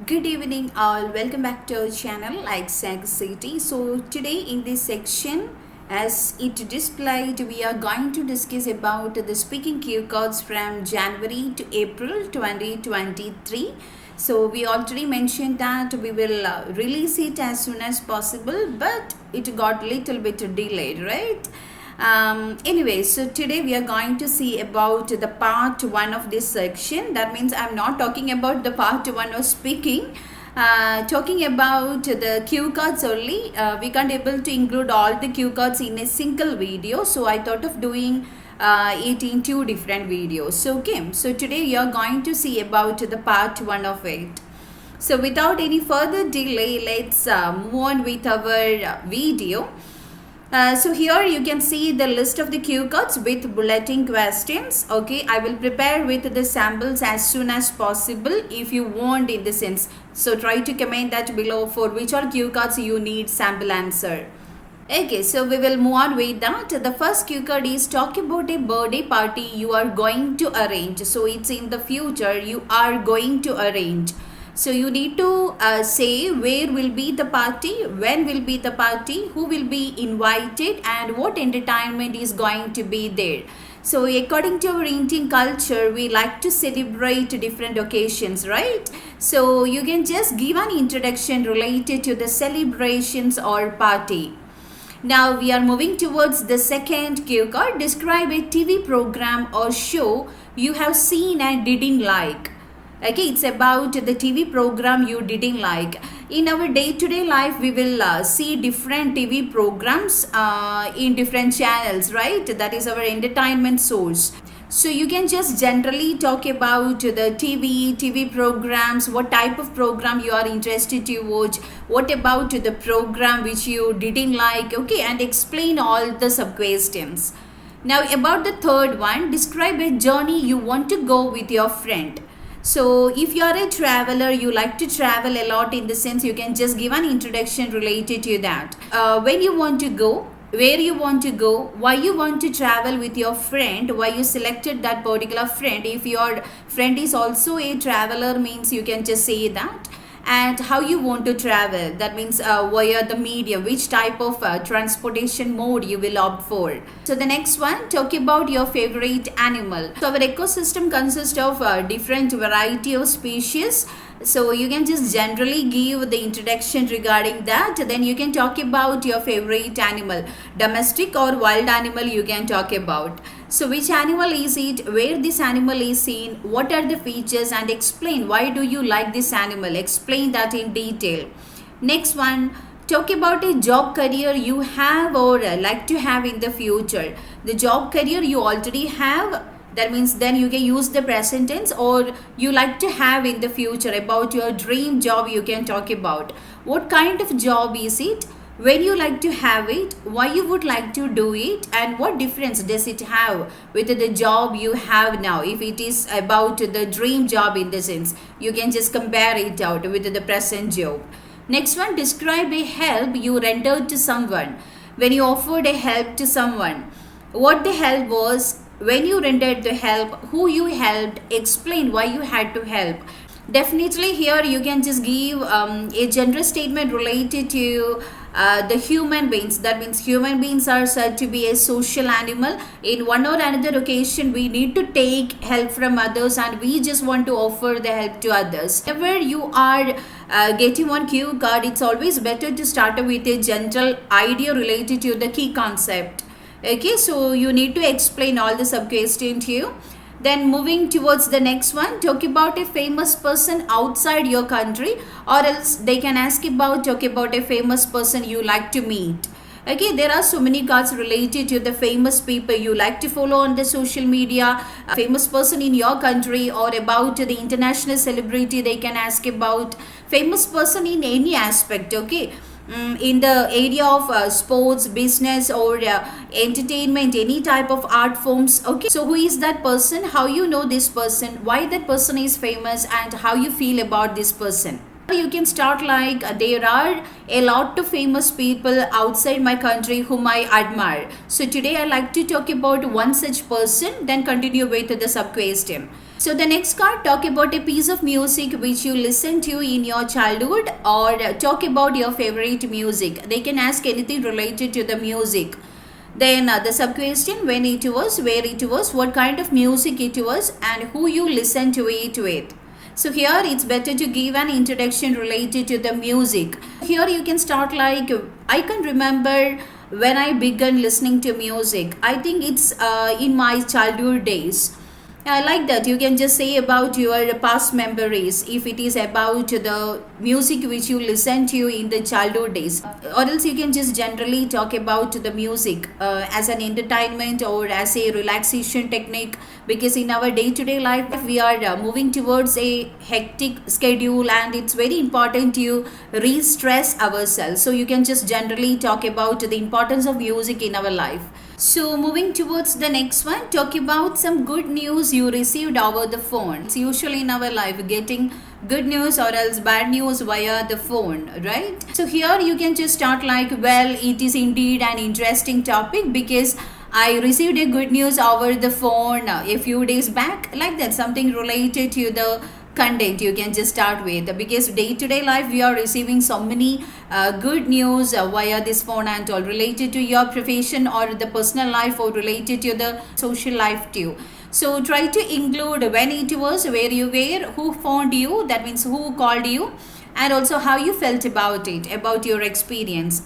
Good evening, all. Welcome back to our channel, like Sag City. So today in this section, as it displayed, we are going to discuss about the speaking cue cards from January to April 2023. So we already mentioned that we will release it as soon as possible, but it got little bit delayed, right? Anyway, so today we are going to see about the part one of this section. That means I'm not talking about the part one of speaking. Talking about the cue cards only. We can't able to include all the cue cards in a single video, so I thought of doing it in two different videos. So okay, so today we are going to see about the part one of it. So without any further delay, let's move on with our video. So here you can see the list of the cue cards with bulletin questions. Okay, I will prepare with the samples as soon as possible if you want in the sense. So try to comment that below for which all cue cards you need sample answer. Okay, so we will move on with that. The first cue card is talk about a birthday party you are going to arrange. So it's in the future you are going to arrange. So you need to say where will be the party, when will be the party, who will be invited, and what entertainment is going to be there. So according to our Indian culture, we like to celebrate different occasions, right? So you can just give an introduction related to the celebrations or party. Now we are moving towards the second cue card. Describe a TV program or show you have seen and didn't like. Okay, it's about the TV program you didn't like. In our day-to-day life, we will see different TV programs in different channels, right? That is our entertainment source. So you can just generally talk about the TV programs, what type of program you are interested to watch, what about the program which you didn't like, okay, and explain all the sub-questions. Now about the third one, describe a journey you want to go with your friend. So if you are a traveler, you like to travel a lot, in the sense you can just give an introduction related to that. When you want to go, where you want to go, why you want to travel with your friend, why you selected that particular friend. If your friend is also a traveler, means you can just say that. And how you want to travel, that means via the medium, which type of transportation mode you will opt for. So the next one, talk about your favorite animal. So our ecosystem consists of different variety of species. So you can just generally give the introduction regarding that. Then you can talk about your favorite animal, domestic or wild animal you can talk about. So which animal is it, where this animal is seen, what are the features, and explain why do you like this animal. Explain that in detail. Next one, talk about a job career you have or like to have in the future. The job career you already have, that means then you can use the present tense, or you like to have in the future. About your dream job you can talk about. What kind of job is it, when you like to have it, why you would like to do it, and what difference does it have with the job you have now. If it is about the dream job, in the sense you can just compare it out with the present job. Next one, describe a help you rendered to someone. When you offered a help to someone, what the help was, when you rendered the help, who you helped, explain why you had to help. Definitely here you can just give a general statement related to the human beings. That means human beings are said to be a social animal. In one or another occasion we need to take help from others, and we just want to offer the help to others. Whenever you are getting one cue card, it's always better to start with a general idea related to the key concept. Okay, so you need to explain all the sub question to you. Then moving towards the next one, talk about a famous person outside your country, or else they can ask about, talk about a famous person you like to meet. Okay, there are so many cards related to the famous people you like to follow on the social media, a famous person in your country, or about the international celebrity they can ask about, famous person in any aspect. Okay, in the area of sports, business, or entertainment, any type of art forms. Okay, so who is that person, how you know this person, why that person is famous, and how you feel about this person. You can start like, there are a lot of famous people outside my country whom I admire. So today I like to talk about one such person, then continue with the sub question. So the next card, talk about a piece of music which you listened to in your childhood, or talk about your favorite music. They can ask anything related to the music. Then the sub question, when it was, where it was, what kind of music it was, and who you listened to it with. So here it's better to give an introduction related to the music. Here you can start like, I can remember when I began listening to music. I think it's in my childhood days. I like that. You can just say about your past memories if it is about the music which you listen to in the childhood days. Or else you can just generally talk about the music as an entertainment or as a relaxation technique, because in our day-to-day life we are moving towards a hectic schedule, and it's very important to re-stress ourselves. So you can just generally talk about the importance of music in our life. So moving towards the next one, talk about some good news you received over the phone. It's usually in our life getting good news or else bad news via the phone, right? So here you can just start like, well, it is indeed an interesting topic because I received a good news over the phone a few days back, like that, something related to the content you can just start with, because day-to-day life we are receiving so many good news via this phone and all, related to your profession or the personal life or related to the social life too. So try to include when it was, where you were, who phoned you, that means who called you, and also how you felt about it, about your experience.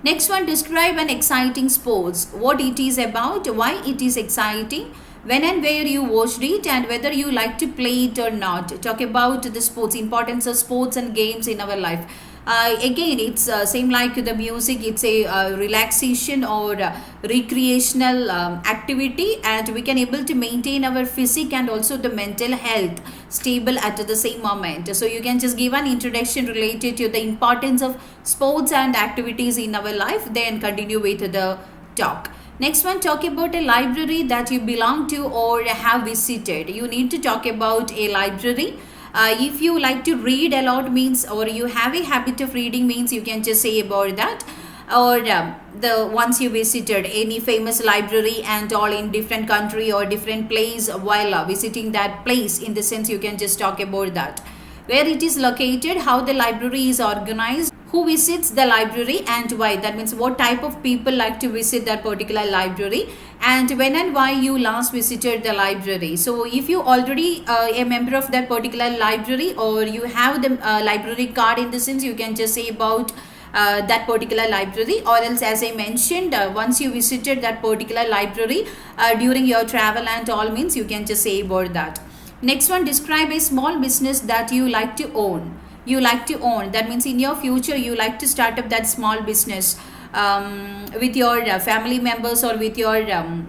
Next one, describe an exciting sports, what it is about, why it is exciting, when and where you watched it, and whether you like to play it or not. Talk about the sports, importance of sports and games in our life. Again, it's same like the music. It's a relaxation or recreational activity, and we can able to maintain our physique and also the mental health stable at the same moment. So you can just give an introduction related to the importance of sports and activities in our life, then continue with the talk. Next one, talk about a library that you belong to or have visited. You need to talk about a library. If you like to read a lot means, or you have a habit of reading means, you can just say about that. Or the once you visited any famous library and all in different country or different place while visiting that place, in the sense you can just talk about that. Where it is located, how the library is organized, who visits the library and why, that means what type of people like to visit that particular library, and when and why you last visited the library. So if you already a member of that particular library, or you have the library card, in the sense you can just say about that particular library, or else as I mentioned, once you visited that particular library during your travel and all means, you can just say about that. Next one, describe a small business that you like to own. You like to own, that means in your future you like to start up that small business with your family members or with your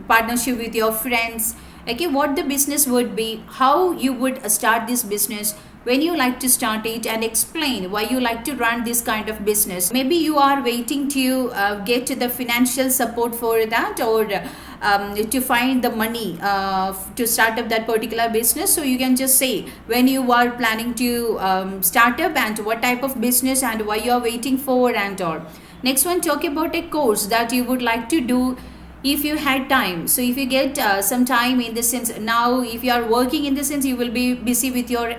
partnership with your friends. Okay, what the business would be, how you would start this business, when you like to start it, and explain why you like to run this kind of business. Maybe you are waiting to get the financial support for that, or to find the money to start up that particular business. So you can just say when you are planning to start up, and what type of business, and why you are waiting for and all. Next one, talk about a course that you would like to do if you had time. So if you get some time, in the sense now if you are working, in the sense you will be busy with your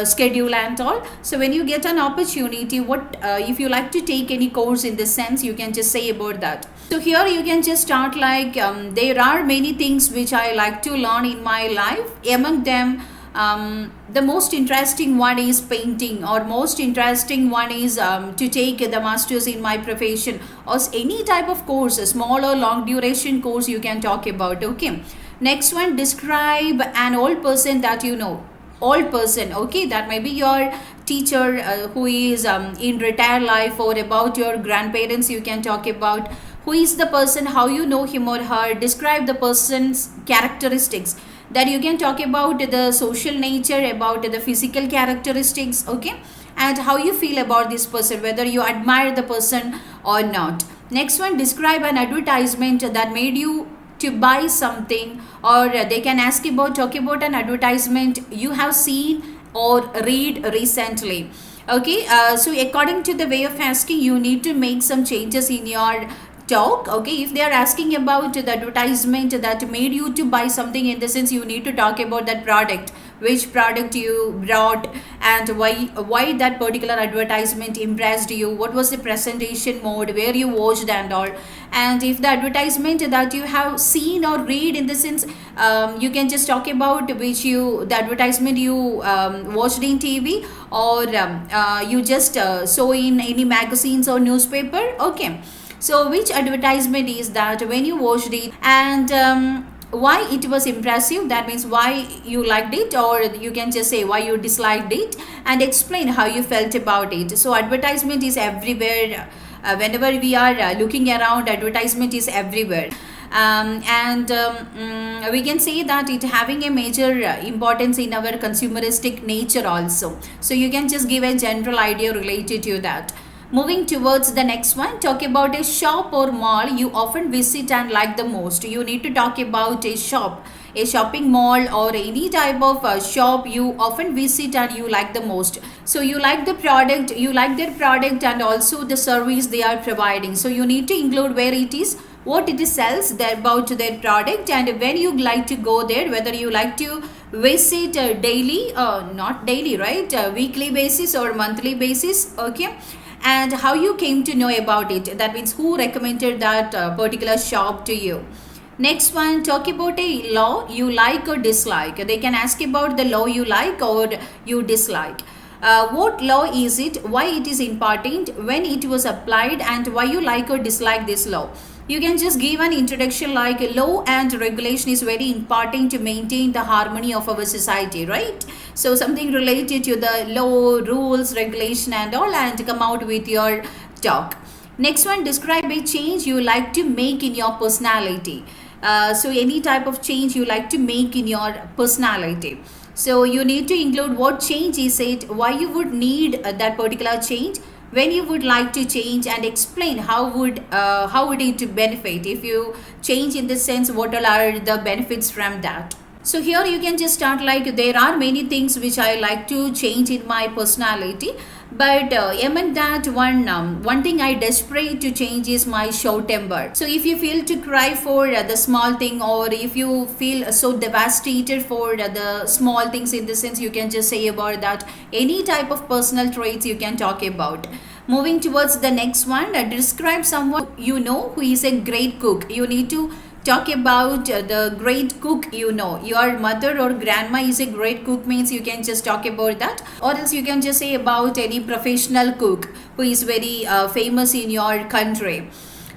schedule and all. So when you get an opportunity, what if you like to take any course, in the sense you can just say about that. So here you can just start like, there are many things which I like to learn in my life. Among them, the most interesting one is painting, or most interesting one is to take the masters in my profession, or any type of course, a small or long duration course you can talk about. Okay, next one, describe an old person that you know. Old person, okay, that may be your teacher who is in retired life, or about your grandparents you can talk about. Who is the person, how you know him or her, describe the person's characteristics, that you can talk about the social nature, about the physical characteristics, okay, and how you feel about this person, whether you admire the person or not. Next one, describe an advertisement that made you to buy something, or they can ask about, talk about an advertisement you have seen or read recently. Okay, so according to the way of asking, you need to make some changes in your talk. Okay, if they are asking about the advertisement that made you to buy something, in the sense you need to talk about that product, which product you brought, and why that particular advertisement impressed you, what was the presentation mode, where you watched and all. And if the advertisement that you have seen or read, in the sense you can just talk about which you the advertisement you watched in TV, or you just saw in any magazines or newspaper. Okay, so which advertisement is that when you watched it, and why it was impressive, that means why you liked it, or you can just say why you disliked it, and explain how you felt about it. So advertisement is everywhere. Whenever we are looking around, advertisement is everywhere. We can say that it having a major importance in our consumeristic nature also. So you can just give a general idea related to that. Moving towards the next one, talk about a shop or mall you often visit and like the most. You need to talk about a shop, a shopping mall, or any type of shop you often visit and you like the most. So you like the product, you like their product, and also the service they are providing. So you need to include where it is, what it is sells, about their product, and when you like to go there, whether you like to visit daily, not daily, right, weekly basis or monthly basis. Okay, and how you came to know about it, that means who recommended that particular shop to you. Next one, talk about a law you like or dislike. They can ask about the law you like or you dislike. What law is it, why it is important, when it was applied, and why you like or dislike this law. You can just give an introduction like law and regulation is very important to maintain the harmony of our society, right? So something related to the law, rules, regulation and all, and come out with your talk. Next one, describe a change you like to make in your personality. So any type of change you like to make in your personality. So you need to include what change is it, why you would need that particular change, when you would like to change, and explain how would it benefit if you change, in the sense what all are the benefits from that. So here you can just start like, there are many things which I like to change in my personality, but among that one thing I desperate to change is my short temper. So if you feel to cry for the small thing, or if you feel so devastated for the small things, in the sense you can just say about that, any type of personal traits you can talk about. Moving towards the next one, describe someone you know who is a great cook. You need to talk about the great cook you know. Your mother or grandma is a great cook, means you can just talk about that, or else you can just say about any professional cook who is very famous in your country.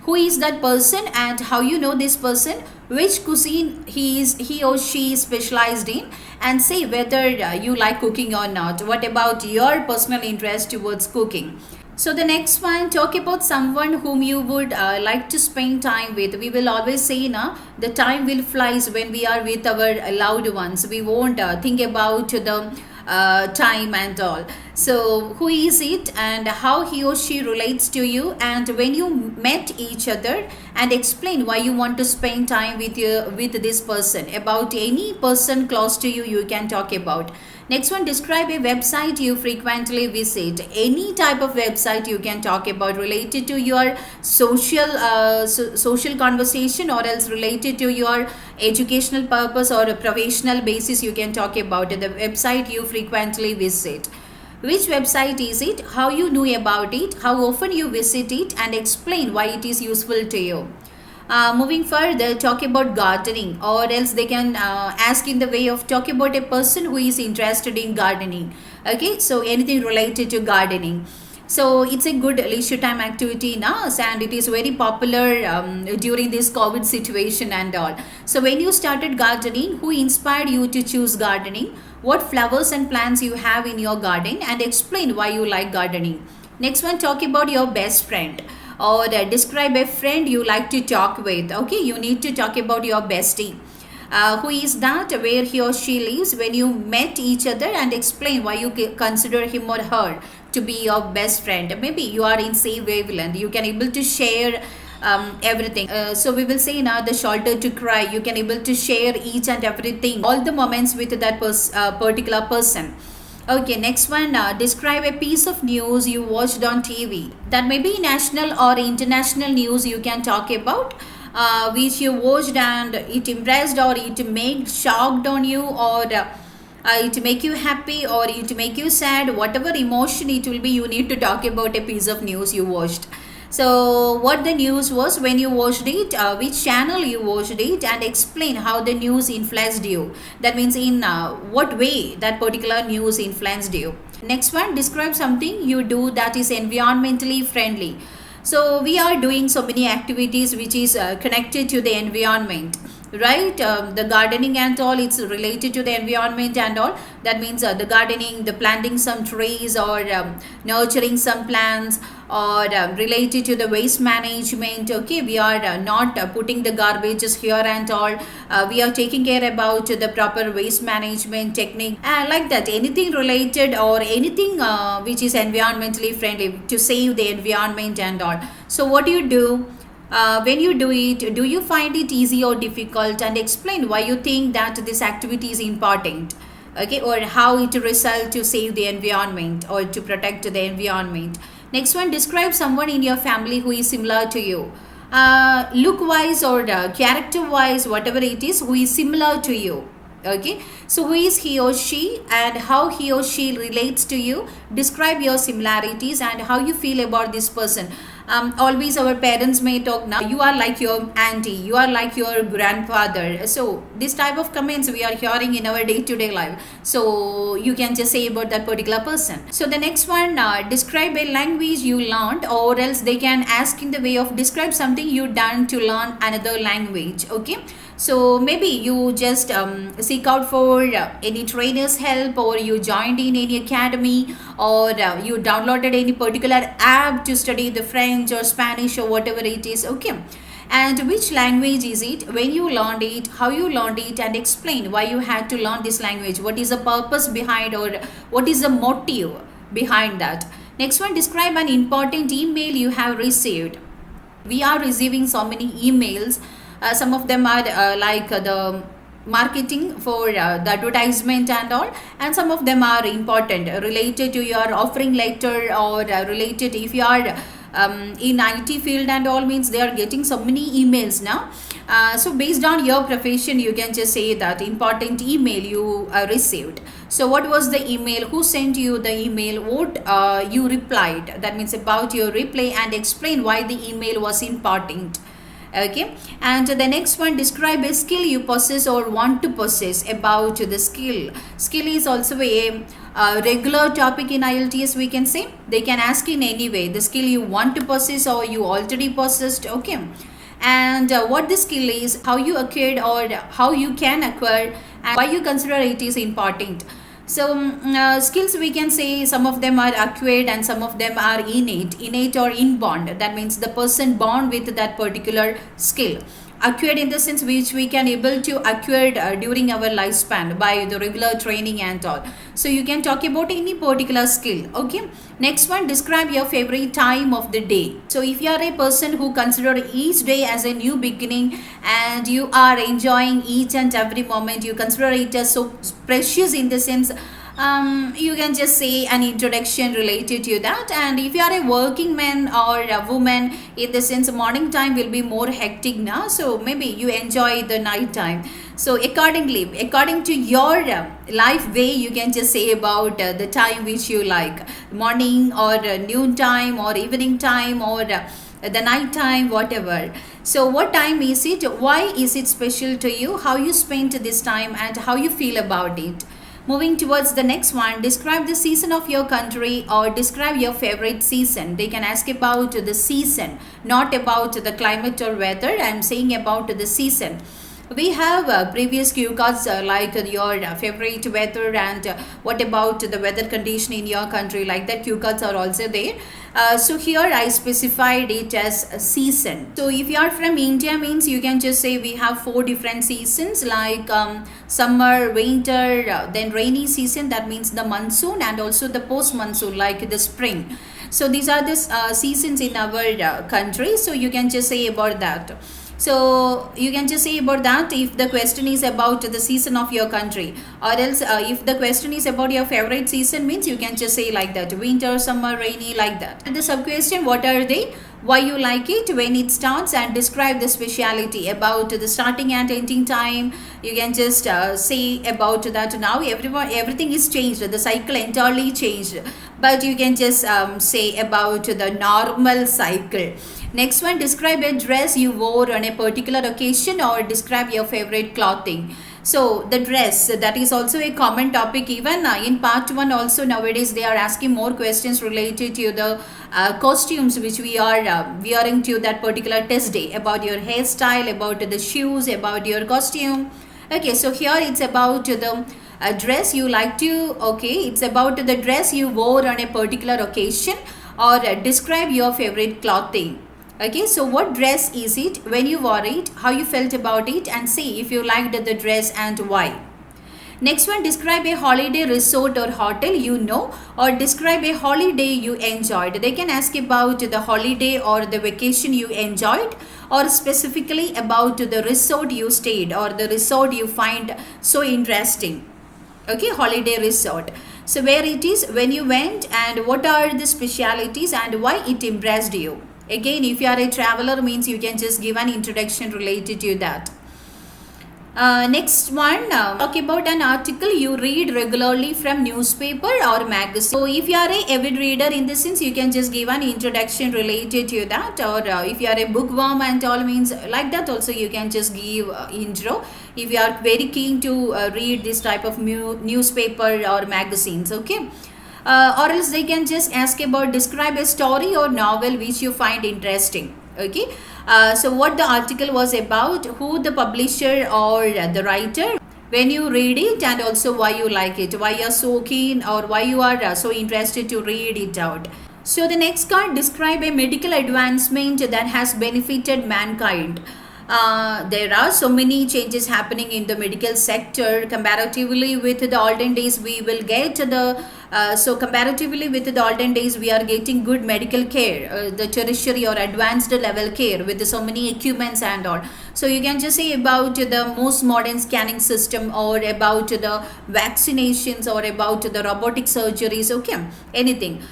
Who is that person and how you know this person, which cuisine he or she is specialized in, and say whether you like cooking or not. What about your personal interest towards cooking. So the next one, talk about someone whom you would like to spend time with. We will always say, the time will flies when we are with our loved ones. We won't think about the time and all. So who is it and how he or she relates to you, and when you met each other, and explain why you want to spend time with this person. About any person close to you, you can talk about. Next one, describe a website you frequently visit. Any type of website you can talk about related to your social conversation, or else related to your educational purpose or a professional basis. You can talk about the website you frequently visit. Which website is it, how you knew about it, how often you visit it, and explain why it is useful to you. Moving further, talk about gardening, or else they can ask in the way of talk about a person who is interested in gardening. Okay, so anything related to gardening. So it's a good leisure time activity now, and it is very popular during this COVID situation and all. So when you started gardening, who inspired you to choose gardening? What flowers and plants you have in your garden, and explain why you like gardening. Next one, talk about your best friend, or describe a friend you like to talk with. Okay, you need to talk about your bestie. Who is that, where he or she lives, when you met each other, and explain why you consider him or her to be your best friend. Maybe you are in same wavelength, you can able to share everything. So we will say now the shoulder to cry, you can able to share each and everything, all the moments with that particular person. Okay, next one. Describe a piece of news you watched on TV. That may be national or international news you can talk about, which you watched and it impressed or it made shocked on you, or it make you happy or it make you sad. Whatever emotion it will be, you need to talk about a piece of news you watched. So what the news was when you watched it, which channel you watched it, and explain how the news influenced you. That means in what way that particular news influenced you. Next one, describe something you do that is environmentally friendly. So we are doing so many activities which is connected to the environment, right? The gardening and all, it's related to the environment and all. That means the gardening, the planting some trees, or nurturing some plants, or related to the waste management. Okay, we are not putting the garbages here and all. We are taking care about the proper waste management technique, like that. Anything related or anything which is environmentally friendly to save the environment and all. So what do you do? When you do it, do you find it easy or difficult, and explain why you think that this activity is important, okay, or how it result to save the environment or to protect the environment. Next one, describe someone in your family who is similar to you, look wise or character wise, whatever it is, who is similar to you. Okay, so who is he or she and how he or she relates to you. Describe your similarities and how you feel about this person. Always our parents may talk, now you are like your auntie, you are like your grandfather. So this type of comments we are hearing in our day-to-day life, so you can just say about that particular person. So the next one, describe a language you learned, or else they can ask in the way of describe something you done to learn another language. Okay, so maybe you just seek out for any trainer's help, or you joined in any academy, or you downloaded any particular app to study the French or Spanish or whatever it is. Okay, and which language is it, when you learned it, how you learned it, and explain why you had to learn this language, what is the purpose behind, or what is the motive behind that. Next one, describe an important email you have received. We are receiving so many emails. Some of them are the marketing for the advertisement and all, and some of them are important, related to your offering letter, or related if you are in IT field and all, means they are getting so many emails now. So based on your profession, you can just say that important email you received. So what was the email, who sent you the email, what you replied, that means about your reply, and explain why the email was important. Okay, and the next one, describe a skill you possess or want to possess. About the skill is also a regular topic in IELTS, we can say. They can ask in any way, the skill you want to possess or you already possessed. Okay, and what the skill is, how you acquired or how you can acquire, and why you consider it is important. So skills, we can say some of them are acquired and some of them are innate or inborn. That means the person born with that particular skill. Acquired in the sense which we can able to acquire during our lifespan by the regular training and all. So you can talk about any particular skill. Okay, next one, describe your favorite time of the day. So if you are a person who consider each day as a new beginning and you are enjoying each and every moment, you consider it as so precious in the sense, you can just say an introduction related to that. And if you are a working man or a woman, in the sense morning time will be more hectic now, so maybe you enjoy the night time. So accordingly, according to your life way, you can just say about the time which you like, morning or noon time or evening time or the night time, whatever. So what time is it, why is it special to you, how you spent this time, and how you feel about it. Moving towards the next one, describe the season of your country or describe your favorite season. They can ask about the season, not about the climate or weather. I am saying about the season. We have previous cue cards like your favorite weather and what about the weather condition in your country, like that cue cards are also there. So here I specified it as a season. So if you are from India, means you can just say we have 4 different seasons like summer, winter, then rainy season, that means the monsoon, and also the post monsoon like the spring. So these are the seasons in our country, so you can just say about that. So you can just say about that if the question is about the season of your country, or else if the question is about your favorite season, means you can just say like that: winter, summer, rainy, like that. And the sub question: what are they, why you like it, when it starts, and describe the speciality. About the starting and ending time, you can just say about that. Now everything is changed, the cycle entirely changed, but you can just say about the normal cycle. Next one: describe a dress you wore on a particular occasion, or describe your favorite clothing. So the dress, that is also a common topic. Even in part 1 also, nowadays they are asking more questions related to the costumes which we are wearing to that particular test day, about your hairstyle, about the shoes, about your costume. Okay, so here it's about the dress you like to, okay, it's about the dress you wore on a particular occasion, or describe your favorite clothing. Okay, so what dress is it, when you wore it, how you felt about it, and say if you liked the dress and why. Next one: describe a holiday resort or hotel you know, or describe a holiday you enjoyed. They can ask about the holiday or the vacation you enjoyed, or specifically about the resort you stayed, or the resort you find so interesting. Okay, holiday resort. So where it is, when you went, and what are the specialities and why it impressed you. Again, if you are a traveler, means you can just give an introduction related to that. Next one, talk about an article you read regularly from newspaper or magazine. So if you are a avid reader, in this sense, you can just give an introduction related to that, or if you are a bookworm and all, means like that also you can just give intro if you are very keen to read this type of newspaper or magazines. Okay. Or else they can just ask about describe a story or novel which you find interesting. Okay, so what the article was about, who the publisher or the writer, when you read it, and also why you like it, why you are so keen, or why you are so interested to read it out. So the next card: describe a medical advancement that has benefited mankind. There are so many changes happening in the medical sector comparatively with the olden days. We will get the so comparatively with the olden days, we are getting good medical care, the tertiary or advanced level care with so many equipments and all. So you can just say about the most modern scanning system, or about the vaccinations, or about the robotic surgeries. Okay, anything.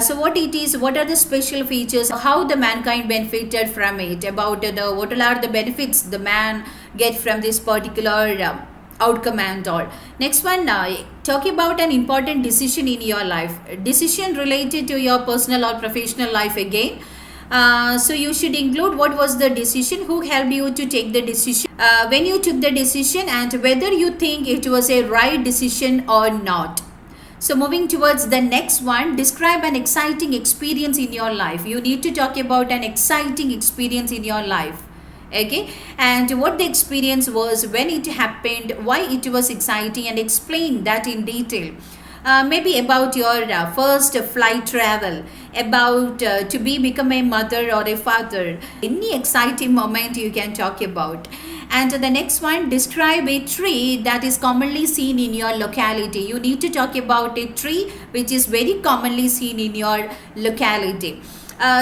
So what it is, what are the special features, how the mankind benefited from it, about the what are the benefits the man get from this particular outcome and all. Next one, talk about an important decision in your life, decision related to your personal or professional life again. So you should include what was the decision, who helped you to take the decision, when you took the decision, and whether you think it was a right decision or not. So moving towards the next one, describe an exciting experience in your life. You need to talk about an exciting experience in your life. Okay, and what the experience was, when it happened, why it was exciting, and explain that in detail. Maybe about your first flight travel, about to become a mother or a father, any exciting moment you can talk about. And the next one, describe a tree that is commonly seen in your locality. You need to talk about a tree which is very commonly seen in your locality.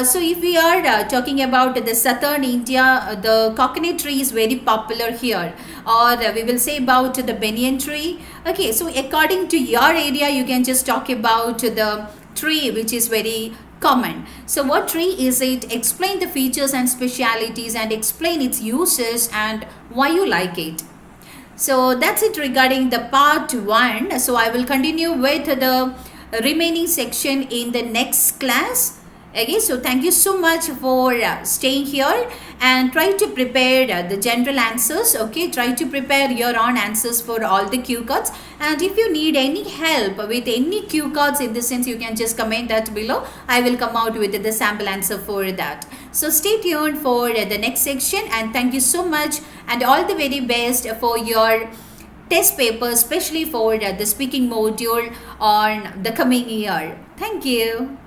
So if we are talking about the southern India, the coconut tree is very popular here, or we will say about the banyan tree. Okay, so according to your area, you can just talk about the tree which is very common. So what tree is it? Explain the features and specialities, and explain its uses and why you like it. So that's it regarding the part 1. So I will continue with the remaining section in the next class. Okay, so thank you so much for staying here, and try to prepare the general answers. Okay, try to prepare your own answers for all the cue cards, and if you need any help with any cue cards, in the sense, you can just comment that below. I will come out with the sample answer for that. So stay tuned for the next section, and thank you so much, and all the very best for your test paper, especially for the speaking module on the coming year. Thank you.